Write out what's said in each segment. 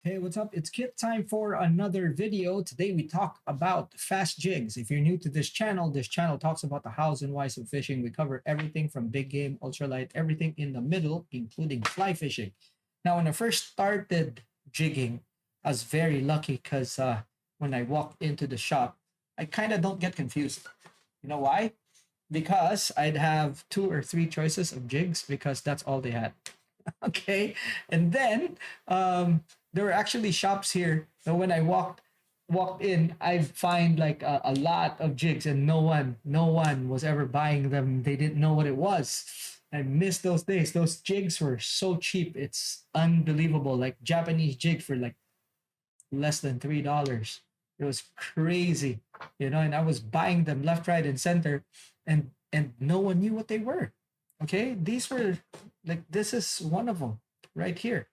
Hey, what's up? It's Kit time for another video. Today we talk about fast jigs. If you're new to this channel talks about the hows and whys of fishing. We cover everything from big game, ultralight, everything in the middle, including fly fishing. Now, when I first started jigging, I was very lucky because when I walked into the shop, I kind of don't get confused. You know why? Because I'd have two or three choices of jigs because that's all they had. Okay, and then there were actually shops here. So when I walked in, I find like a lot of jigs, and no one was ever buying them. They didn't know what it was. I miss those days. Those jigs were so cheap. It's unbelievable. Like Japanese jig for like less than $3. It was crazy, and I was buying them left, right, and center, and no one knew what they were. Okay, these were like this is one of them right here.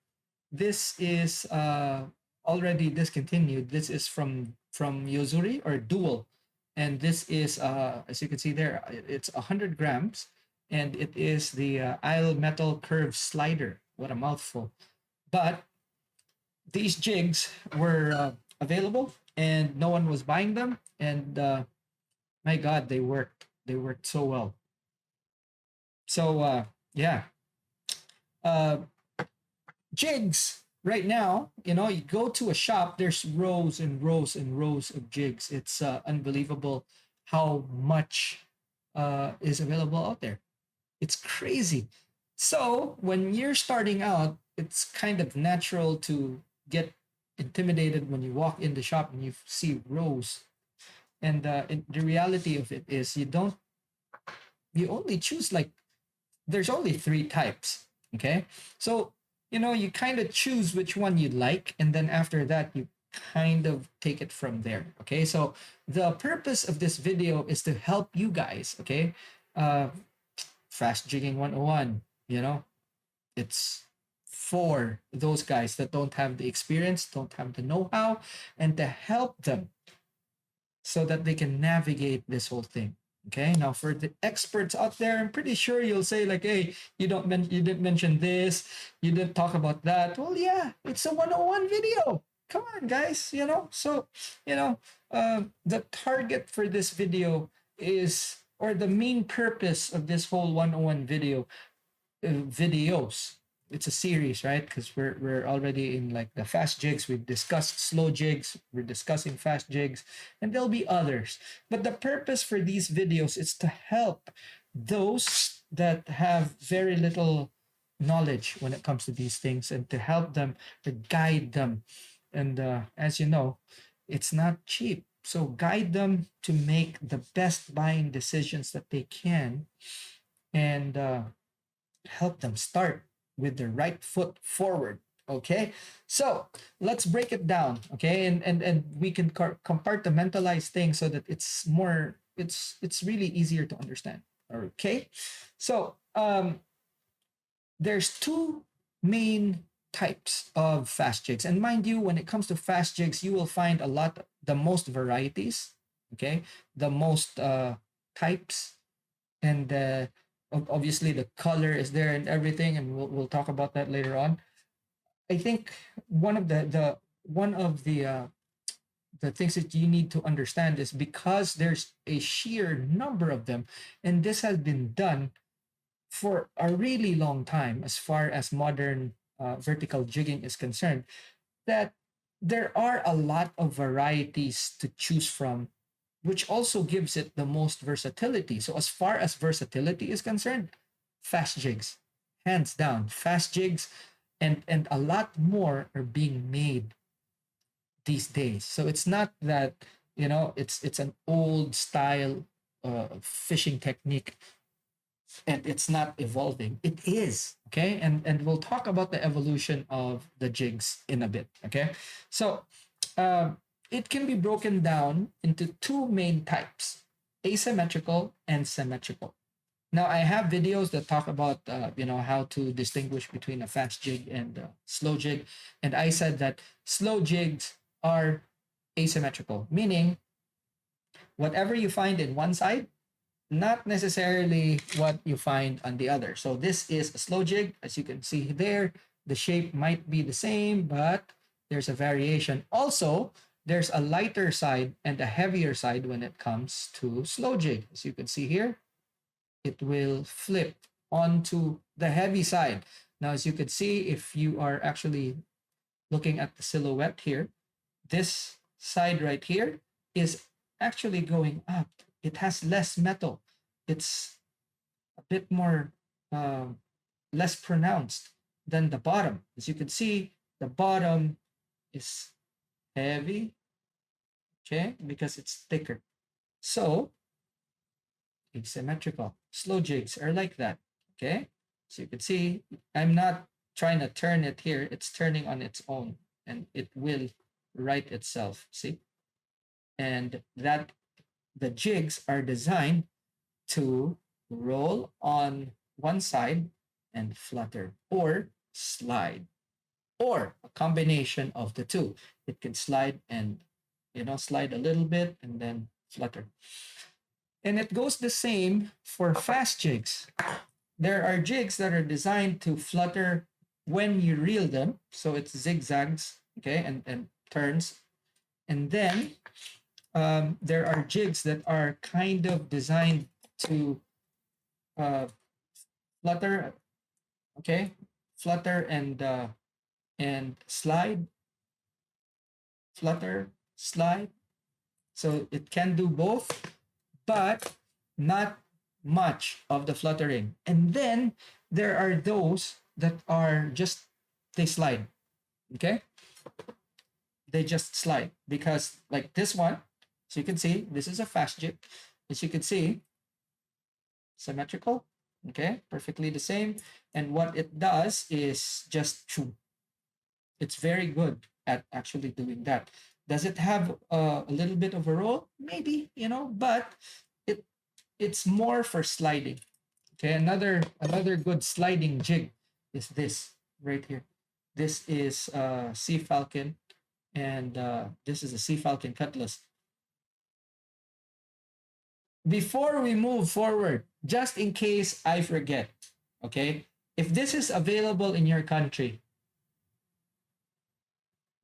This is already discontinued. This is from Yozuri or Dual, and this is as you can see there, it's 100 grams, and it is the Isle Metal Curve Slider. What a mouthful! But these jigs were available, and no one was buying them, and my God, they worked. They worked so well. So yeah, uh, jigs right now, you go to a shop, there's rows and rows and rows of jigs. It's unbelievable how much is available out there. It's crazy. So when you're starting out, it's kind of natural to get intimidated when you walk in the shop and you see rows. And the reality of it is you only choose like there's only three types. Okay. So, you kind of choose which one you like. And then after that, you kind of take it from there. Okay. So, the purpose of this video is to help you guys. Okay. Uh, Fast Jigging 101, it's for those guys that don't have the experience, don't have the know how, and to help them so that they can navigate this whole thing. Okay, now for the experts out there, I'm pretty sure you'll say like, "Hey, you didn't mention this, you didn't talk about that." Well, yeah, it's a 101 video. Come on, guys, So, the target for this video is, or the main purpose of this whole 101 videos, it's a series, right? Because we're already in like the fast jigs. We've discussed slow jigs, we're discussing fast jigs, and there'll be others. But the purpose for these videos is to help those that have very little knowledge when it comes to these things, and to help them, to guide them. And as you know, it's not cheap. So guide them to make the best buying decisions that they can, and help them start with the right foot forward. Okay, so let's break it down. Okay, and we can compartmentalize things so that it's really easier to understand. Okay, so there's two main types of fast jigs, and mind you, when it comes to fast jigs, you will find the most varieties. Okay, the most types, and obviously the color is there and everything, and we'll talk about that later on. I think one of the things that you need to understand is because there's a sheer number of them, and this has been done for a really long time as far as modern vertical jigging is concerned, that there are a lot of varieties to choose from, which also gives it the most versatility. So, as far as versatility is concerned, fast jigs, hands down, fast jigs, and a lot more are being made these days. So it's not that it's an old style fishing technique and it's not evolving. It is. Okay, and we'll talk about the evolution of the jigs in a bit. Okay, so it can be broken down into two main types: asymmetrical and symmetrical. Now, I have videos that talk about how to distinguish between a fast jig and a slow jig, and I said that slow jigs are asymmetrical, meaning whatever you find in one side, not necessarily what you find on the other. So this is a slow jig. As you can see there, the shape might be the same, but there's a variation. Also, there's a lighter side and a heavier side when it comes to slow jig. As you can see here, it will flip onto the heavy side. Now, as you can see, if you are actually looking at the silhouette here, this side right here is actually going up. It has less metal. It's a bit more less pronounced than the bottom. As you can see, the bottom is heavy, okay, because it's thicker. So asymmetrical. Slow jigs are like that, okay? So you can see, I'm not trying to turn it here. It's turning on its own and it will right itself, see? And that the jigs are designed to roll on one side and flutter or slide or a combination of the two. It can slide and, slide a little bit and then flutter. And it goes the same for fast jigs. There are jigs that are designed to flutter when you reel them. So it's zigzags, okay, and turns. And then there are jigs that are kind of designed to flutter, okay, flutter and slide, flutter, slide. So it can do both, but not much of the fluttering. And then there are those that are just, they slide, okay? They just slide because like this one, so you can see, this is a fast jig. As you can see, symmetrical, okay? Perfectly the same. And what it does is just chew. It's very good at actually doing that. Does it have a little bit of a roll? Maybe, but it's more for sliding. Okay, another good sliding jig is this right here. This is Sea Falcon, and this is a Sea Falcon cutlass. Before we move forward, just in case I forget, okay, if this is available in your country,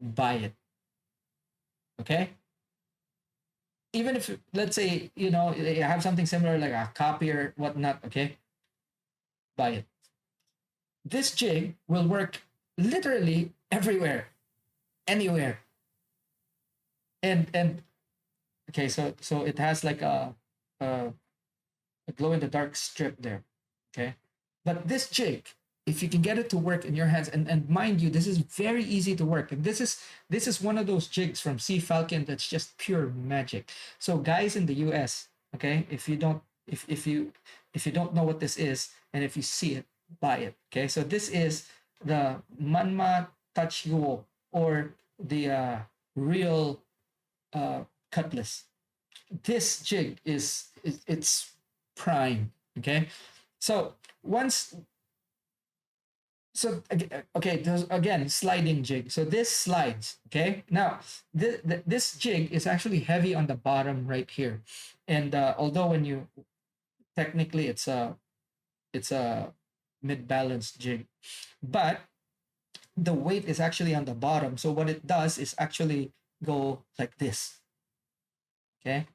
buy it. Okay, even if, let's say, you have something similar like a copy or whatnot, okay, buy it. This jig will work literally everywhere, anywhere. And okay, so it has like a glow in the dark strip there, okay. But this jig, if you can get it to work in your hands, and mind you, this is very easy to work, and this is one of those jigs from Sea Falcon that's just pure magic. So guys in the US, okay, if you don't know what this is, and if you see it, buy it. Okay, so this is the Manma Touch Yuo, or the real cutlass. This jig is it's prime. Okay, so once, so okay, again, sliding jig. So this slides. Okay, now this jig is actually heavy on the bottom right here, and although when you technically it's a mid balanced jig, but the weight is actually on the bottom. So what it does is actually go like this. Okay,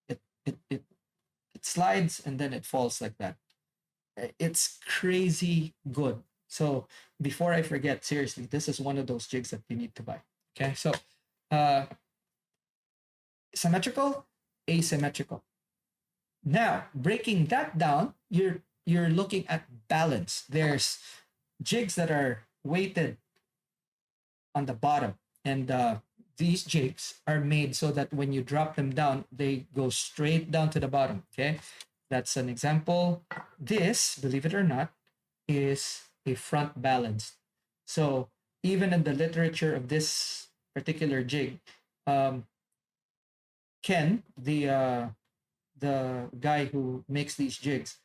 it it it, it slides and then it falls like that. It's crazy good. So before I forget, seriously, this is one of those jigs that you need to buy. Okay, so uh, symmetrical, asymmetrical. Now breaking that down, you're looking at balance. There's jigs that are weighted on the bottom, and these jigs are made so that when you drop them down, they go straight down to the bottom. Okay, that's an example. This, believe it or not, is a front balance. So even in the literature of this particular jig, um, Ken, the guy who makes these jigs,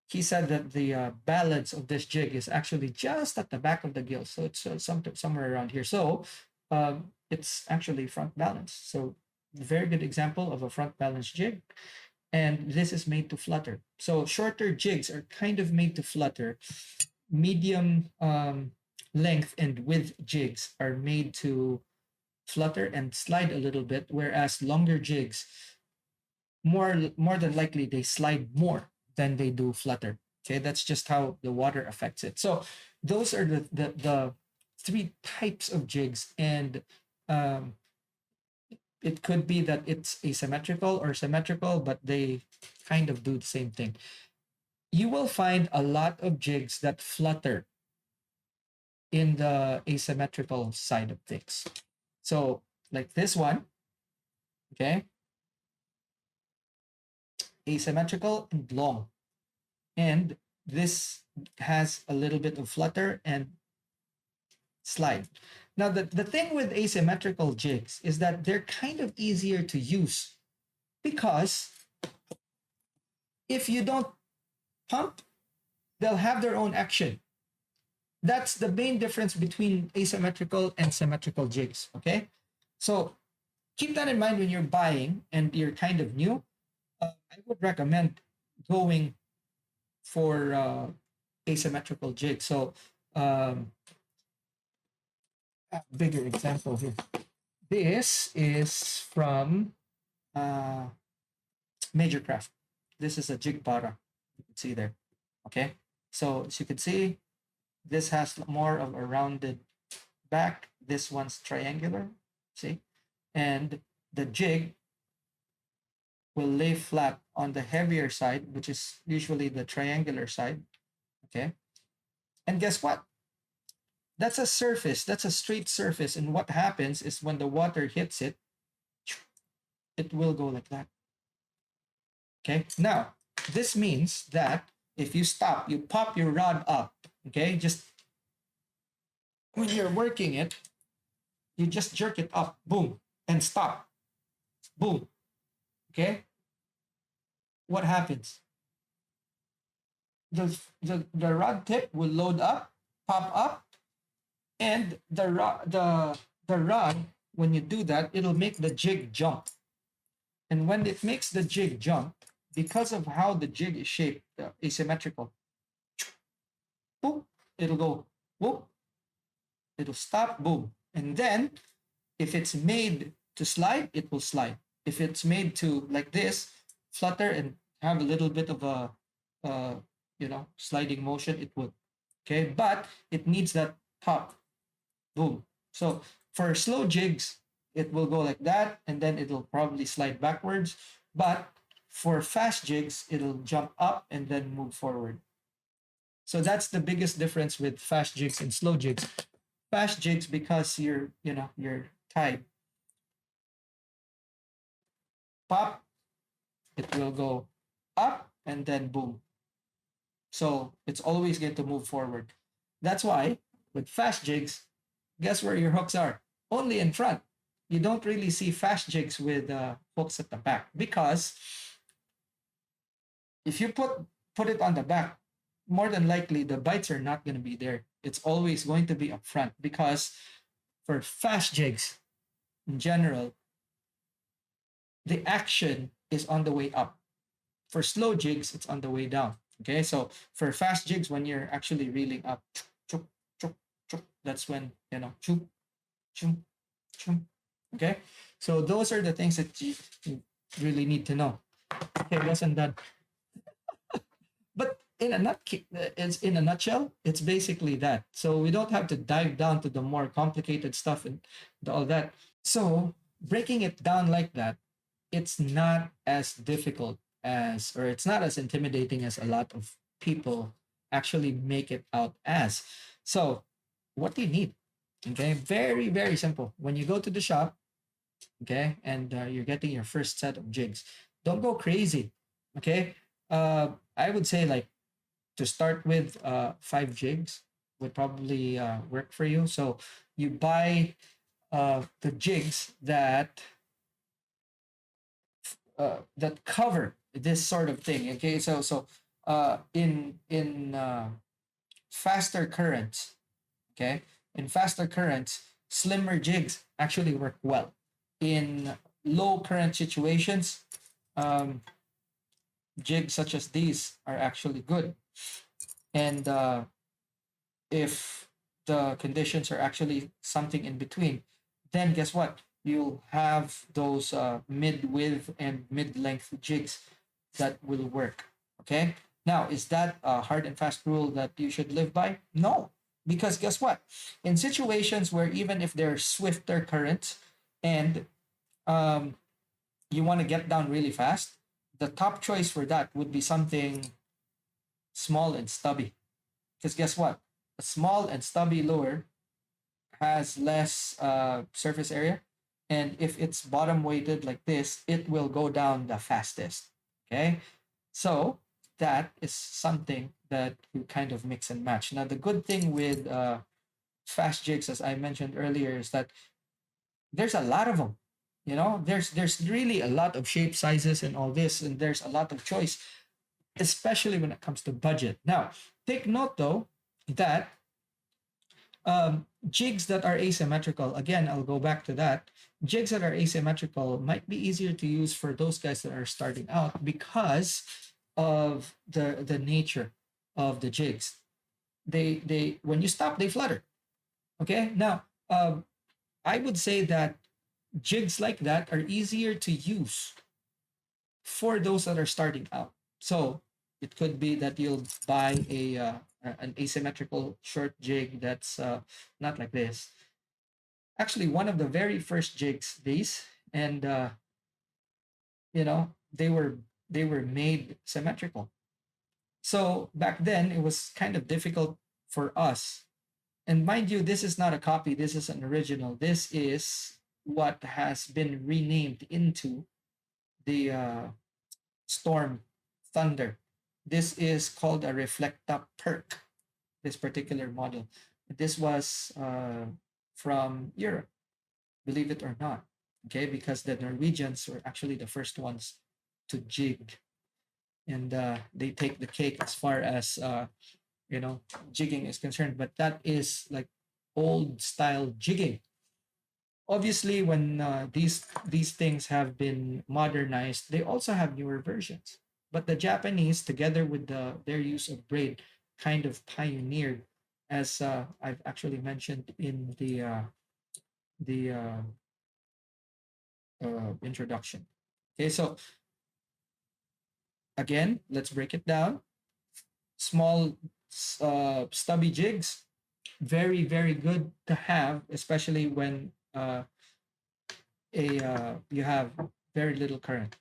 he said that the balance of this jig is actually just at the back of the gill. So it's somewhere around here. So it's actually front balance. So very good example of a front balance jig. And this is made to flutter. So shorter jigs are kind of made to flutter. Medium length and width jigs are made to flutter and slide a little bit, whereas longer jigs, more than likely, they slide more than they do flutter. Okay, that's just how the water affects it. So those are the three types of jigs, and um, it could be that it's asymmetrical or symmetrical, but they kind of do the same thing. You will find a lot of jigs that flutter in the asymmetrical side of things. So like this one, okay, asymmetrical and long. And this has a little bit of flutter and slide. Now, the thing with asymmetrical jigs is that they're kind of easier to use because if you don't pump, they'll have their own action. That's the main difference between asymmetrical and symmetrical jigs. Okay. So keep that in mind when you're buying and you're kind of new. I would recommend going for asymmetrical jigs. So, a bigger example here. This is from uh, Major Craft. This is a jig para. You can see there. Okay. So as you can see, this has more of a rounded back. This one's triangular. See? And the jig will lay flat on the heavier side, which is usually the triangular side. Okay. And guess what? That's a surface. That's a straight surface. And what happens is when the water hits it, it will go like that. Okay. Now, this means that if you stop, you pop your rod up. Okay. Just when you're working it, you just jerk it up, boom, and stop, boom. Okay. What happens? The rod tip will load up, pop up, and the rod, when you do that, it'll make the jig jump. And when it makes the jig jump, because of how the jig is shaped, asymmetrical, boom, it'll go, whoop, it'll stop, boom. And then if it's made to slide, it will slide. If it's made to like this, flutter and have a little bit of a, uh, sliding motion, it would. Okay, but it needs that pop, boom. So for slow jigs, it will go like that, and then it'll probably slide backwards. But for fast jigs, it'll jump up and then move forward. So that's the biggest difference with fast jigs and slow jigs. Fast jigs, because you're tied, pop, it will go up and then boom. So it's always going to move forward. That's why with fast jigs, guess where your hooks are? Only in front. You don't really see fast jigs with hooks at the back, because if you put it on the back, more than likely the bites are not going to be there. It's always going to be up front, because for fast jigs in general, the action is on the way up. For slow jigs, it's on the way down. Okay, so for fast jigs, when you're actually reeling up, chuk, chuk, chuk, that's when, chuk, chuk, chuk. Okay, so those are the things that you really need to know. Okay, lesson done. But in a nutshell, it's basically that. So we don't have to dive down to the more complicated stuff and all that. So breaking it down like that, it's not as difficult as, or it's not as intimidating as a lot of people actually make it out as. So what do you need? Okay, very, very simple. When you go to the shop, okay, and you're getting your first set of jigs, don't go crazy. Okay, I would say, like, to start with, 5 jigs would probably work for you. So you buy the jigs that cover this sort of thing. Okay, so in faster currents, okay, in faster currents, slimmer jigs actually work well. In low current situations, um, jigs such as these are actually good. And if the conditions are actually something in between, then guess what? You'll have those mid width and mid length jigs that will work. Okay. Now, is that a hard and fast rule that you should live by? No, because guess what? In situations where even if there are swifter currents and um, you want to get down really fast, the top choice for that would be something small and stubby. Because guess what? A small and stubby lure has less surface area. And if it's bottom weighted like this, it will go down the fastest. Okay. So that is something that you kind of mix and match. Now, the good thing with fast jigs, as I mentioned earlier, is that there's a lot of them. You know, there's really a lot of shape sizes and all this, and there's a lot of choice, especially when it comes to budget. Now, take note though that jigs that are asymmetrical, again, I'll go back to that. Jigs that are asymmetrical might be easier to use for those guys that are starting out because of the nature of the jigs. They when you stop, they flutter. Okay. Now, I would say that jigs like that are easier to use for those that are starting out. So it could be that you'll buy an asymmetrical short jig that's not like this. Actually, one of the very first jigs, these, and you know, they were made symmetrical. So back then, it was kind of difficult for us. And mind you, this is not a copy. This is an original. This is what has been renamed into the Storm Thunder. This is called a Reflecta Perk, this particular model. This was from Europe, believe it or not. Okay, because the Norwegians were actually the first ones to jig, and they take the cake as far as you know, jigging is concerned. But that is like old style jigging. Obviously, when these things have been modernized, they also have newer versions. But the Japanese, together with their use of braid, kind of pioneered, as I've actually mentioned in the introduction. Okay, so again, let's break it down. Small, stubby jigs, very good to have, especially when a you have very little current.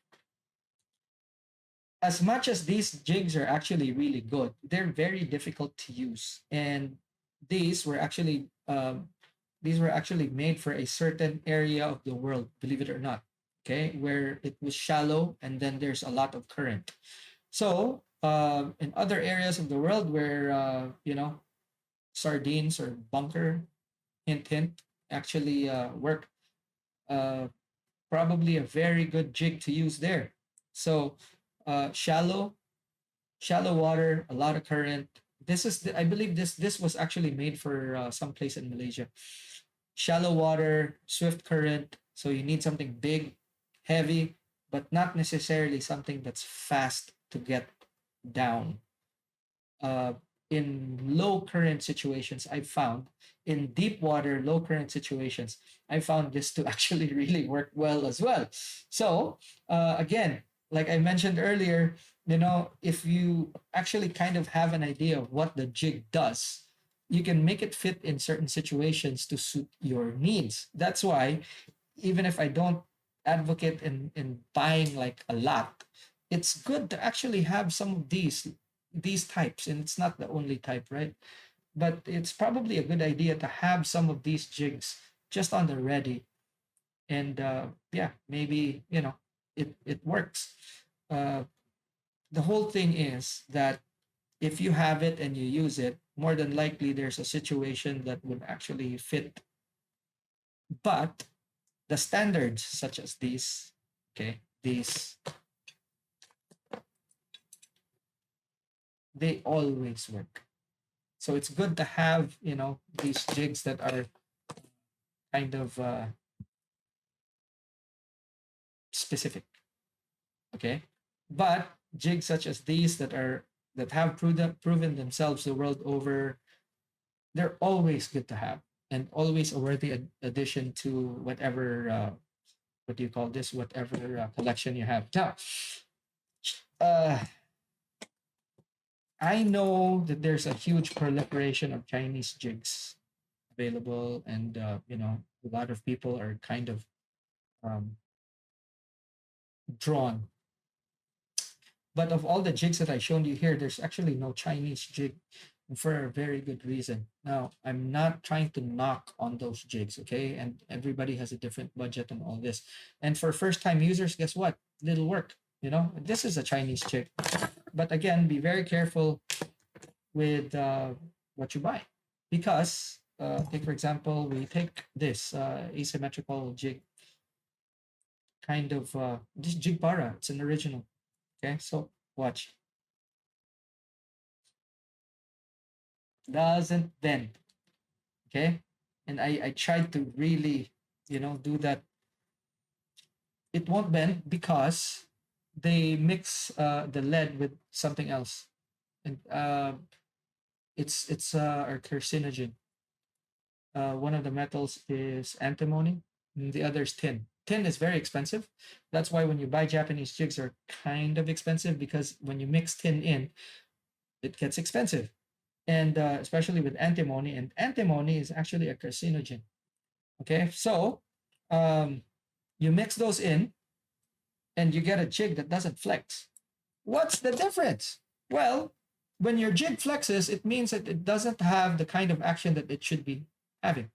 As much as these jigs are actually really good, they're very difficult to use, and these were actually these were actually made for a certain area of the world, believe it or not. Okay, where it was shallow and then there's a lot of current. So in other areas of the world where you know, sardines or bunker, hint hint, actually work, uh, probably a very good jig to use there. So shallow, shallow water, a lot of current. This is I believe this was actually made for some place in Malaysia. Shallow water, swift current. So you need something big, heavy, but not necessarily something that's fast to get down. uh, in low current situations, I've found in deep water, low current situations, I found this to actually really work well as well. So, again, like I mentioned earlier, you know, if you actually kind of have an idea of what the jig does, you can make it fit in certain situations to suit your needs. That's why, even if I don't advocate in buying like a lot, it's good to actually have some of these types, and it's not the only type, right? But it's probably a good idea to have some of these jigs just on the ready, and yeah, maybe, you know, it works. uh, the whole thing is that if you have it and you use it, more than likely there's a situation that would actually fit. But the standards such as these, okay, these, they always work. So it's good to have, you know, these jigs that are kind of specific. Okay, but jigs such as these that have proven themselves the world over, they're always good to have and always a worthy addition to whatever what do you call this, whatever collection you have. Now, uh, I know that there's a huge proliferation of Chinese jigs available, and a lot of people are kind of um, drawn. But of all the jigs that I shown you here, there's actually no Chinese jig, for a very good reason. Now, I'm not trying to knock on those jigs, okay? And everybody has a different budget and all this. And for first-time users, guess what? Little work. This is a Chinese jig. But again, be very careful with what you buy, because take for example, we take this asymmetrical jig, kind of this jig para. It's an original. Okay, so watch. Doesn't bend. Okay, and I tried to really do that. It won't bend because they mix the lead with something else, and it's a carcinogen. One of the metals is antimony, and the other is tin. Tin is very expensive. That's why when you buy Japanese jigs are kind of expensive, because when you mix tin in, it gets expensive. And especially with antimony, and antimony is actually a carcinogen. Okay, so um, you mix those in, and you get a jig that doesn't flex. What's the difference? Well, when your jig flexes, it means that it doesn't have the kind of action that it should be having.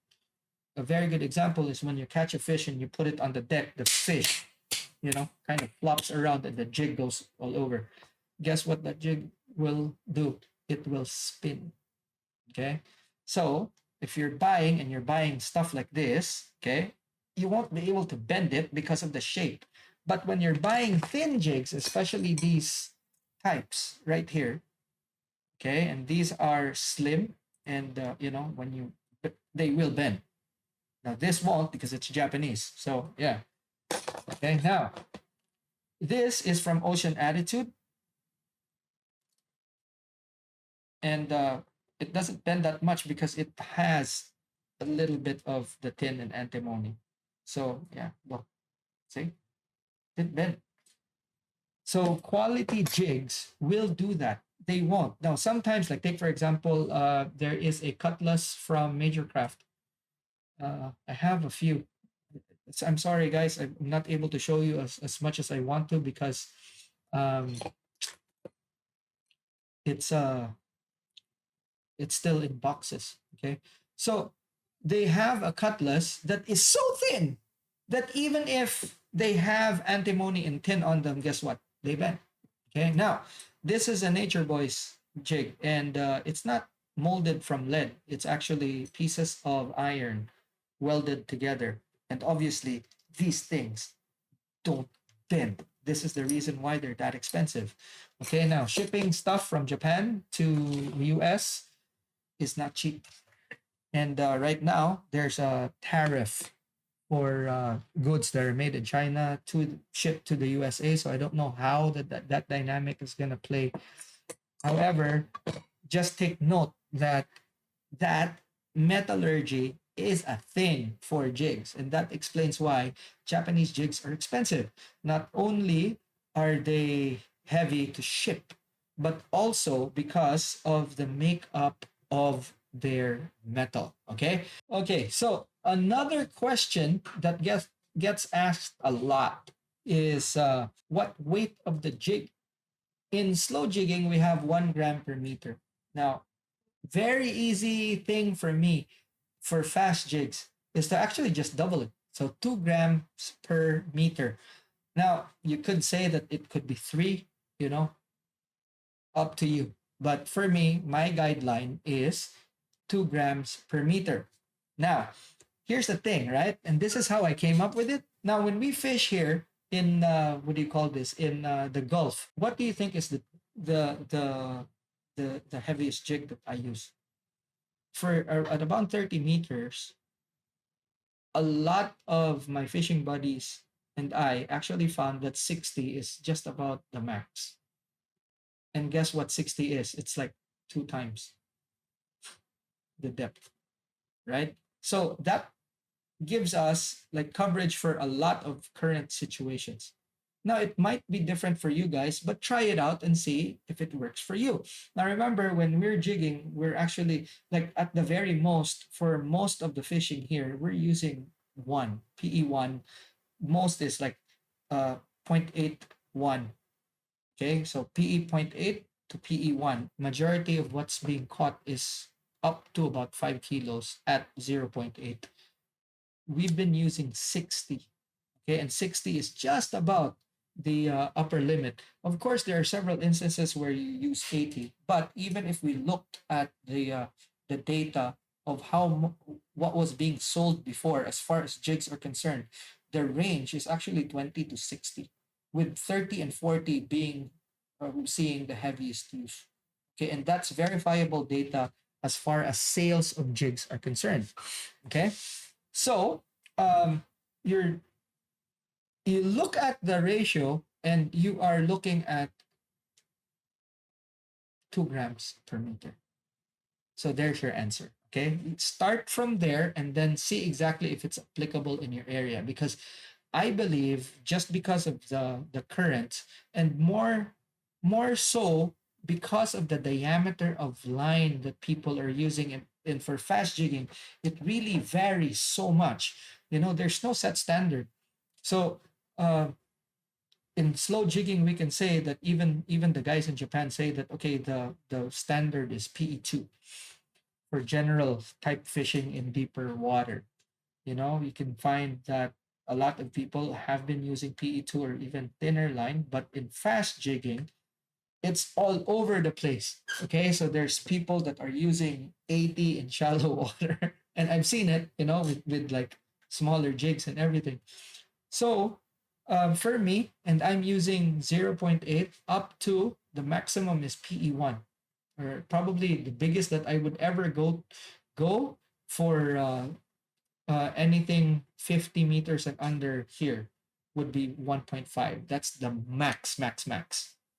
A very good example is when you catch a fish and you put it on the deck, the fish, kind of flops around and the jig goes all over. Guess what that jig will do? It will spin. Okay. So if you're buying and you're buying stuff like this, okay, you won't be able to bend it because of the shape. But when you're buying thin jigs, especially these types right here, okay, and these are slim, and when they will bend. Now this won't because it's Japanese. So yeah. Okay. Now this is from Ocean Attitude, and it doesn't bend that much because it has a little bit of the tin and antimony. So yeah, look, see, it bend. So quality jigs will do that. They won't. Now sometimes, like take for example, there is a cutlass from Major Craft. I have a few. I'm sorry, guys. I'm not able to show you as much as I want to, because um, it's it's still in boxes. Okay. So they have a cutlass that is so thin that even if they have antimony and tin on them, guess what? They bend. Okay. Now, this is a Nature Boys jig, and it's not molded from lead. It's actually pieces of iron welded together. And obviously, these things don't bend. This is the reason why they're that expensive. Okay, now shipping stuff from Japan to US is not cheap. And right now, there's a tariff for goods that are made in China to ship to the USA. So I don't know how that dynamic is going to play. However, just take note that metallurgy is a thing for jigs, and that explains why Japanese jigs are expensive. Not only are they heavy to ship, but also because of the makeup of their metal. Okay, so another question that gets asked a lot is what weight of the jig. In slow jigging, we have 1 gram per meter. Now, very easy thing for me for fast jigs is to actually just double it. So 2 grams per meter. Now, you could say that it could be three, you know, up to you. But for me, my guideline is 2 grams per meter. Now, here's the thing, right? And this is how I came up with it. Now, when we fish here in what do you call this, in the Gulf, what do you think is the the the heaviest jig that I use? For at about 30 meters, a lot of my fishing buddies and I actually found that 60 is just about the max. And guess what 60 is? It's like two times. the depth, right? So that gives us like coverage for a lot of current situations. Now, it might be different for you guys, but try it out and see if it works for you. Now, remember, when we're jigging, we're actually like at the very most, for most of the fishing here, we're using one, PE1. Most is like 0.81. Okay, so PE zero point 0.8 to PE1. Majority of what's being caught is up to about 5 kilos at 0.8. We've been using 60. Okay, and 60 is just about the upper limit. Of course, there are several instances where you use 80, but even if we looked at the data of what was being sold before, as far as jigs are concerned, the range is actually 20 to 60, with 30 and 40 being seeing the heaviest use. Okay, and that's verifiable data as far as sales of jigs are concerned. Okay, so um, you're you look at the ratio and you are looking at 2 grams per meter. So there's your answer. Okay. Start from there and then see exactly if it's applicable in your area. Because I believe just because of the current and more so because of the diameter of line that people are using and for fast jigging, it really varies so much. There's no set standard. So uh, in slow jigging, we can say that even the guys in Japan say that okay, the standard is PE2 for general type fishing in deeper water. You can find that a lot of people have been using PE2 or even thinner line, but in fast jigging, it's all over the place. Okay, so there's people that are using 80 in shallow water, and I've seen it, with like smaller jigs and everything. So for me, and I'm using 0.8 up to the maximum is PE1, or probably the biggest that I would ever go for anything 50 meters and under here would be 1.5. That's the max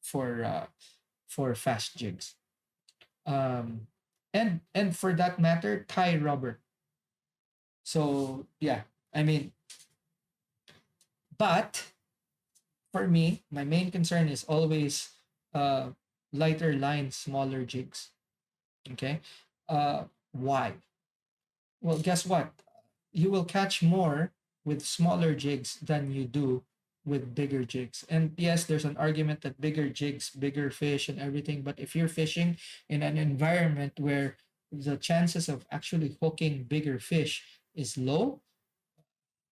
for fast jigs. Um, and for that matter, tie rubber. So yeah, I mean, but for me, my main concern is always uh, lighter line, smaller jigs. Okay. Why? Well, guess what? You will catch more with smaller jigs than you do with bigger jigs. And yes, there's an argument that bigger jigs, bigger fish, and everything. But if you're fishing in an environment where the chances of actually hooking bigger fish is low,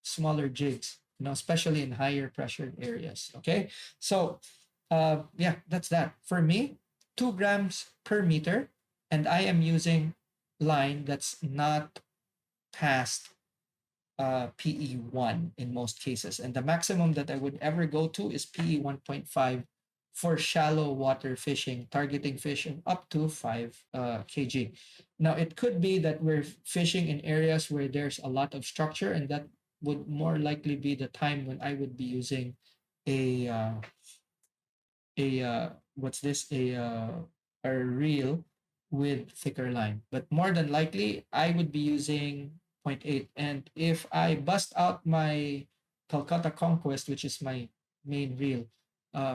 smaller jigs, especially in higher pressure areas. Okay. So, yeah, that's that. For me, 2 grams per meter, and I am using line that's not past PE1 in most cases. And the maximum that I would ever go to is PE 1.5 for shallow water fishing, targeting fishing up to 5 kg. Now, it could be that we're fishing in areas where there's a lot of structure, and that would more likely be the time when I would be using a what's this a reel with thicker line, but more than likely I would be using zero point 0.8. And if I bust out my Calcutta Conquest, which is my main reel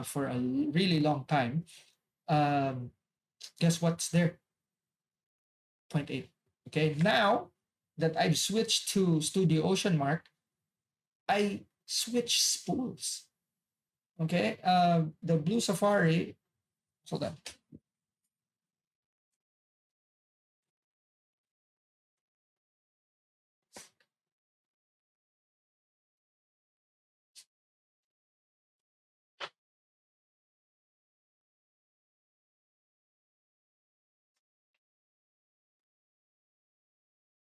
for a really long time, um guess what's there? 0.8. Okay, now that I've switched to Studio Ocean Mark, I switch spools. Okay, the Blue Safari, hold on.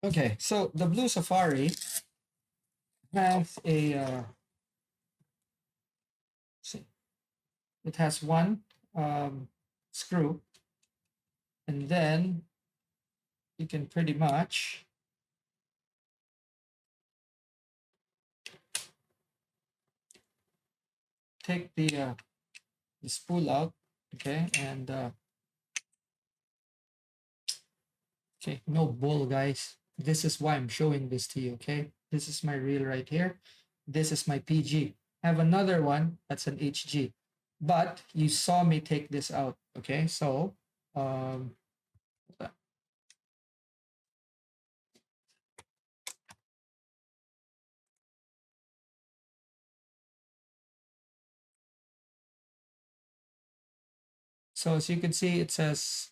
Okay, so the Blue Safari has see, it has one screw, and then you can pretty much take the spool out, okay, and Okay, no bull, guys. This is why I'm showing this to you. Okay, this is my reel right here. This is my PG. I have another one that's an HG, but you saw me take this out. Okay, so um, so as you can see, it says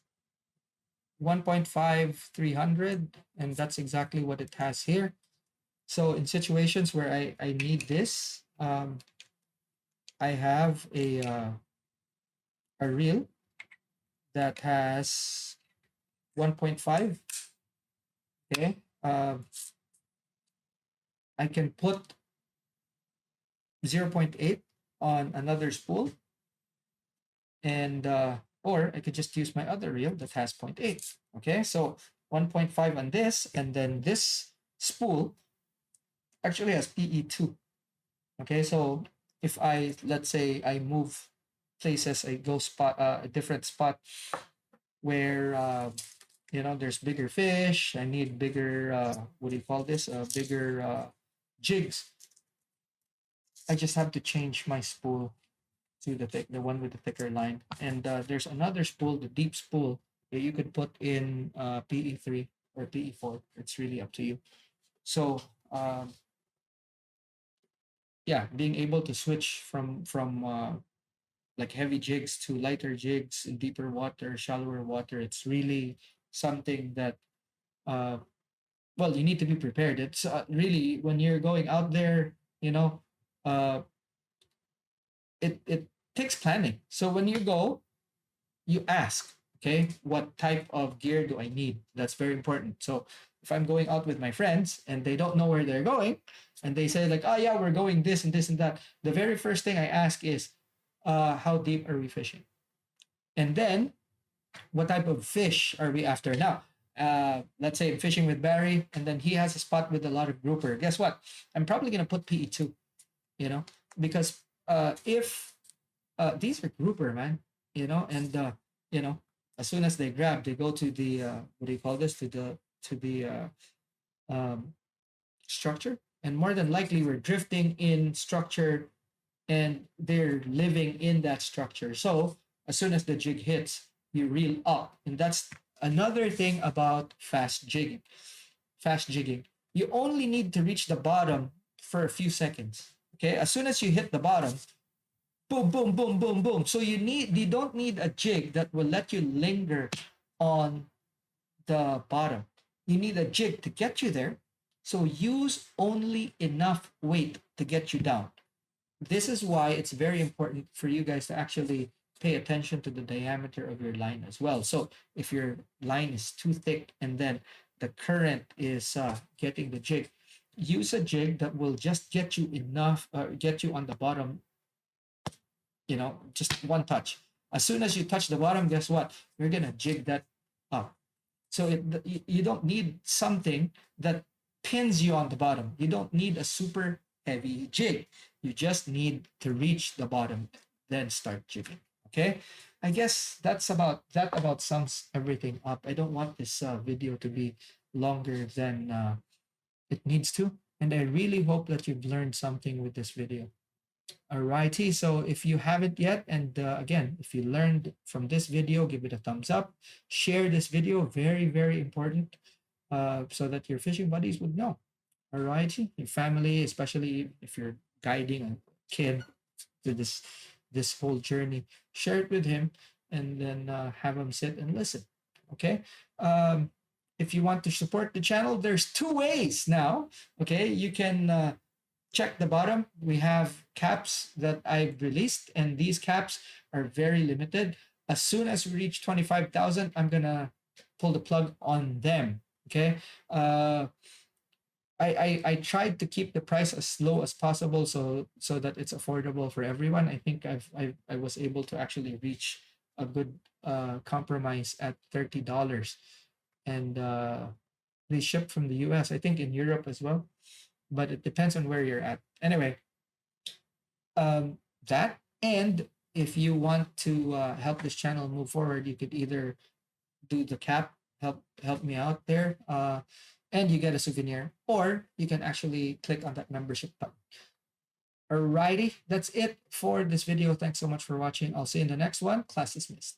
1.5 300, and that's exactly what it has here. So in situations where I need this, I have a reel that has 1.5. Okay, I can put 0.8 on another spool, and or I could just use my other reel that has zero point 0.8. Okay, so 1.5 on this, and then this spool actually has PE2. Okay, so if I, let's say I move places, I go spot a different spot where there's bigger fish, I need bigger what do you call this, bigger jigs, I just have to change my spool to the one with the thicker line. And there's another spool, the deep spool, that you could put in PE3 or PE4. It's really up to you. So yeah, being able to switch from like heavy jigs to lighter jigs in deeper water, shallower water, it's really something that uh, well, you need to be prepared. It's really when you're going out there, uh, it takes planning. So when you go, you ask, okay, what type of gear do I need? That's very important. So if I'm going out with my friends and they don't know where they're going, and they say like, oh yeah, we're going this and this and that, the very first thing I ask is, how deep are we fishing? And then what type of fish are we after now? Let's say I'm fishing with Barry, and then he has a spot with a lot of grouper. Guess what? I'm probably gonna put PE2, because if these are grouper, man, and you know, as soon as they grab, they go to the what do you call this? To the um, structure, and more than likely we're drifting in structure, and they're living in that structure. So as soon as the jig hits, you reel up, and that's another thing about fast jigging. Fast jigging, you only need to reach the bottom for a few seconds. Okay, as soon as you hit the bottom, boom, boom, boom, boom, boom. So you don't need a jig that will let you linger on the bottom. You need a jig to get you there. So use only enough weight to get you down. This is why it's very important for you guys to actually pay attention to the diameter of your line as well. So if your line is too thick and then the current is getting the jig, use a jig that will just get you enough, get you on the bottom, just one touch. As soon as you touch the bottom, guess what? You're gonna jig that up. So you don't need something that pins you on the bottom. You don't need a super heavy jig. You just need to reach the bottom, then start jigging. Okay. I guess that about sums everything up. I don't want this video to be longer than it needs to. And I really hope that you've learned something with this video. Alrighty, so if you haven't yet, and again, if you learned from this video, give it a thumbs up. Share this video, very, very important, so that your fishing buddies would know. Alrighty, your family, especially if you're guiding a kid to this whole journey, share it with him, and then have him sit and listen. Okay. If you want to support the channel, there's two ways now. Okay, you can check the bottom. We have caps that I've released, and these caps are very limited. As soon as we reach 25,000, I'm gonna pull the plug on them. Okay. I tried to keep the price as low as possible, so that it's affordable for everyone. I think I was able to actually reach a good compromise at $30, and they ship from the US. I think in Europe as well, but it depends on where you're at. Anyway, that, and if you want to help this channel move forward, you could either do the cap help me out there. And you get a souvenir, or you can actually click on that membership button. Alrighty, that's it for this video. Thanks so much for watching. I'll see you in the next one. Class dismissed.